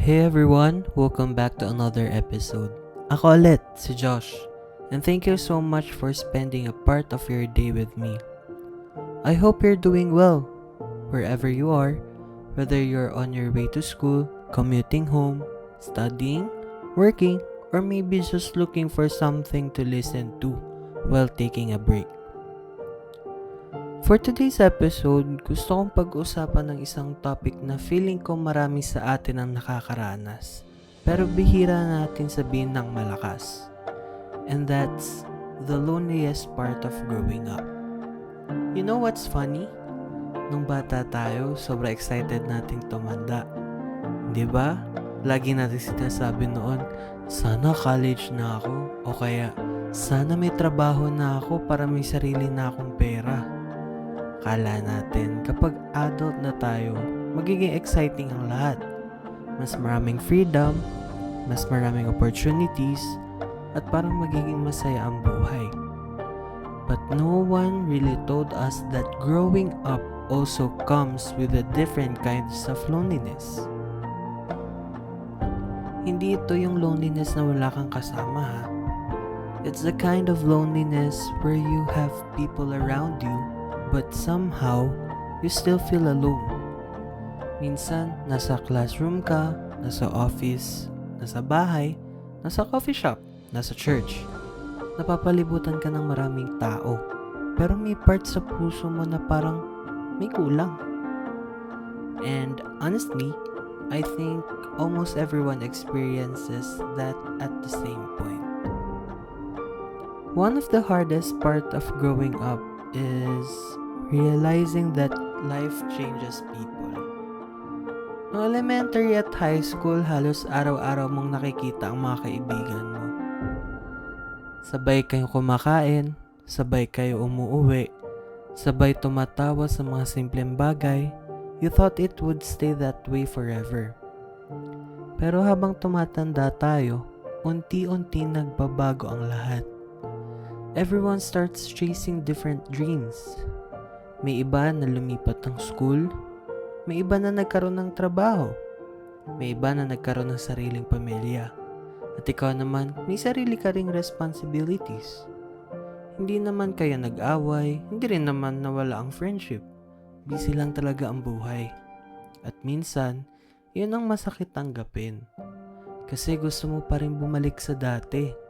Hey everyone, welcome back to another episode. Ako ulit, si Josh, and thank you so much for spending a part of your day with me. I hope you're doing well, wherever you are, whether you're on your way to school, commuting home, studying, working, or maybe just looking for something to listen to while taking a break. For today's episode, gusto kong pag-usapan ng isang topic na feeling ko marami sa atin ang nakakaranas, pero bihira natin sabihin ng malakas. And that's the loneliest part of growing up. You know what's funny? Nung bata tayo, sobra excited nating tumanda. Di ba? Lagi natin sinasabi noon, sana college na ako, o kaya sana may trabaho na ako para may sarili na akong pera. Kala natin kapag adult na tayo, magiging exciting ang lahat. Mas maraming freedom, mas maraming opportunities, at parang magiging masaya ang buhay. But no one really told us that growing up also comes with a different kinds of loneliness. Hindi ito yung loneliness na wala kang kasama ha. It's the kind of loneliness where you have people around you but somehow, you still feel alone. Minsan, nasa classroom ka, nasa office, nasa bahay, nasa coffee shop, nasa church. Napapalibutan ka ng maraming tao, pero may part sa puso mo na parang may kulang. And honestly, I think almost everyone experiences that at the same point. One of the hardest part of growing up is realizing that life changes people. No elementary at high school, halos araw-araw mong nakikita ang mga kaibigan mo. Sabay kayong kumakain, sabay kayo umuuwi, sabay tumatawa sa mga simpleng bagay. You thought it would stay that way forever. Pero habang tumatanda tayo, unti-unti nagbabago ang lahat. Everyone starts chasing different dreams. May iba na lumipat ng school, may iba na nagkaroon ng trabaho, may iba na nagkaroon ng sariling pamilya, at ikaw naman may sarili ka ring responsibilities. Hindi naman kayo nag-away, hindi rin naman nawala ang friendship. Busy lang talaga ang buhay. At minsan, yun ang masakit tanggapin. Kasi gusto mo pa rin bumalik sa dati.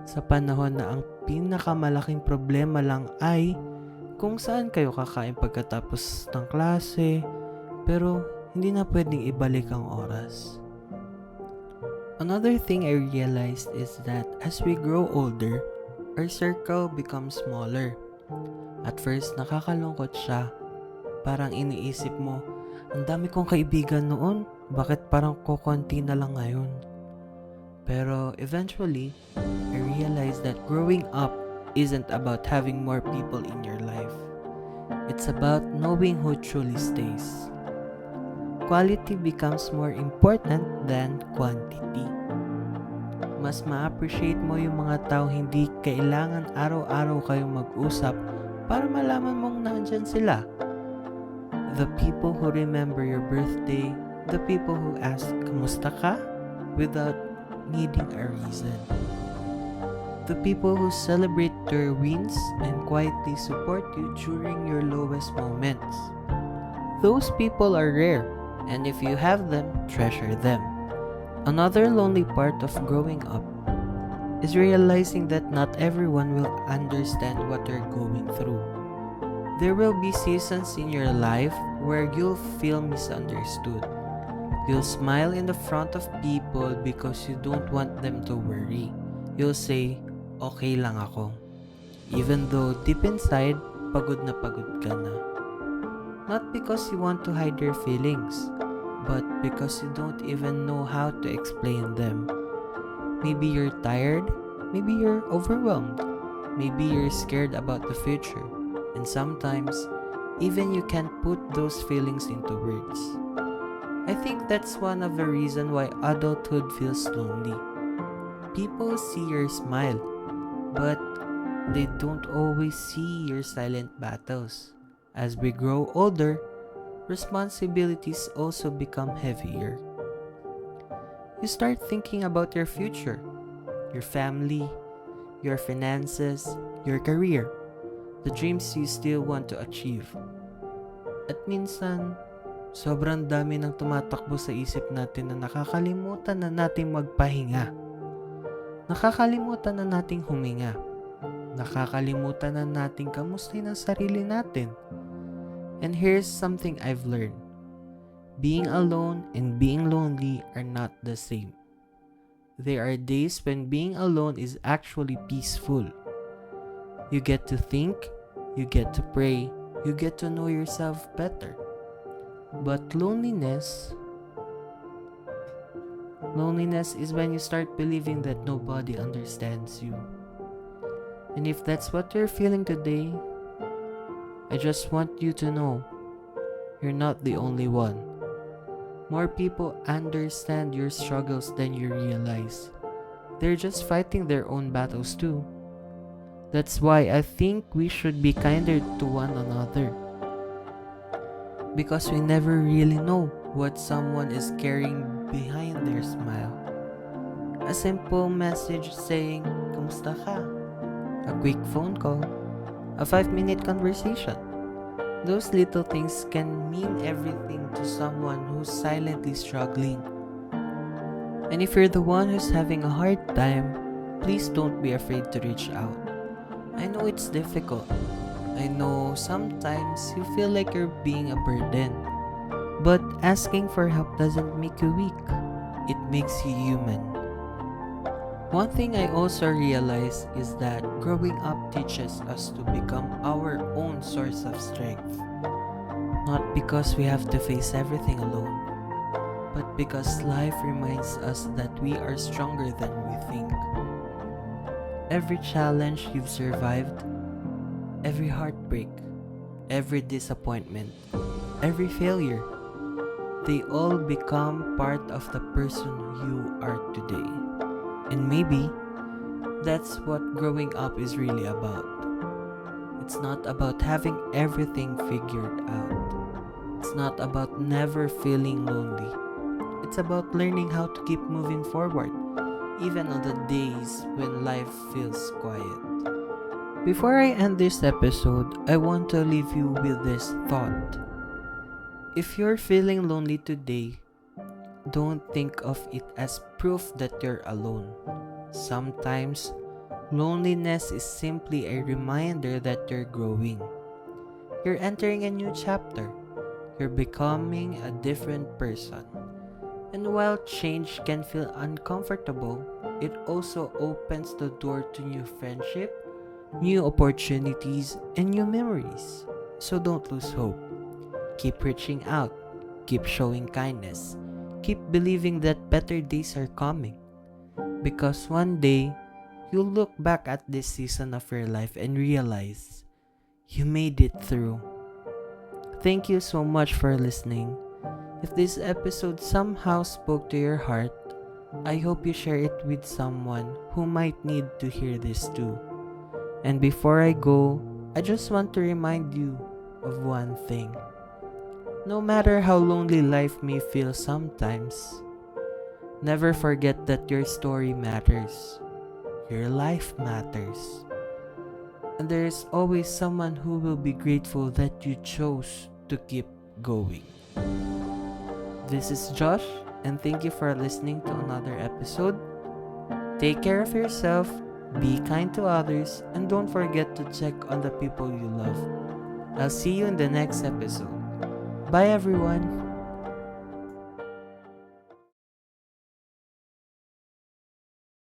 Sa panahon na ang pinakamalaking problema lang ay kung saan kayo kakain pagkatapos ng klase, pero hindi na pwedeng ibalik ang oras. Another thing I realized is that as we grow older, our circle becomes smaller. At first, nakakalungkot siya. Parang iniisip mo, ang dami kong kaibigan noon, bakit parang kukunti na lang ngayon? Pero eventually, I realized that growing up isn't about having more people in your life. It's about knowing who truly stays. Quality becomes more important than quantity. Mas ma-appreciate mo yung mga tao hindi kailangan araw-araw kayong mag-usap para malaman mong nandyan sila. The people who remember your birthday, the people who ask, "Kamusta ka?" without needing a reason. The people who celebrate your wins and quietly support you during your lowest moments. Those people are rare, and if you have them, treasure them. Another lonely part of growing up is realizing that not everyone will understand what you're going through. There will be seasons in your life where you'll feel misunderstood. You'll smile in the front of people because you don't want them to worry. You'll say, okay lang ako. Even though deep inside, pagod na pagod ka na. Not because you want to hide your feelings, but because you don't even know how to explain them. Maybe you're tired, maybe you're overwhelmed, maybe you're scared about the future, and sometimes, even you can't put those feelings into words. I think that's one of the reasons why adulthood feels lonely. People see your smile, but they don't always see your silent battles. As we grow older, responsibilities also become heavier. You start thinking about your future, your family, your finances, your career, the dreams you still want to achieve. At minsan, sobrang dami ng tumatakbo sa isip natin na nakakalimutan na nating magpahinga. Nakakalimutan na nating huminga. Nakakalimutan na nating kamustahin ang sarili natin. And here's something I've learned. Being alone and being lonely are not the same. There are days when being alone is actually peaceful. You get to think, you get to pray, you get to know yourself better. But loneliness is when you start believing that nobody understands you. And if that's what you're feeling today, I just want you to know you're not the only one. More people understand your struggles than you realize. They're just fighting their own battles too. That's why I think we should be kinder to one another. Because we never really know what someone is carrying behind their smile. A simple message saying, "Kamusta ka?" A quick phone call. A 5-minute conversation. Those little things can mean everything to someone who's silently struggling. And if you're the one who's having a hard time, please don't be afraid to reach out. I know it's difficult. I know sometimes you feel like you're being a burden. But asking for help doesn't make you weak. It makes you human. One thing I also realized is that growing up teaches us to become our own source of strength. Not because we have to face everything alone, but because life reminds us that we are stronger than we think. Every challenge you've survived, every heartbreak, every disappointment, every failure, they all become part of the person you are today. And maybe that's what growing up is really about. It's not about having everything figured out. It's not about never feeling lonely. It's about learning how to keep moving forward, even on the days when life feels quiet. Before I end this episode, I want to leave you with this thought. If you're feeling lonely today, don't think of it as proof that you're alone. Sometimes, loneliness is simply a reminder that you're growing. You're entering a new chapter. You're becoming a different person. And while change can feel uncomfortable, it also opens the door to new friendship, new opportunities, and new memories. So don't lose hope. Keep reaching out. Keep showing kindness. Keep believing that better days are coming. Because one day, you'll look back at this season of your life and realize you made it through. Thank you so much for listening. If this episode somehow spoke to your heart, I hope you share it with someone who might need to hear this too. And before I go, I just want to remind you of one thing. No matter how lonely life may feel sometimes, never forget that your story matters. Your life matters. And there is always someone who will be grateful that you chose to keep going. This is Josh, and thank you for listening to another episode. Take care of yourself, be kind to others, and don't forget to check on the people you love. I'll see you in the next episode. Bye everyone!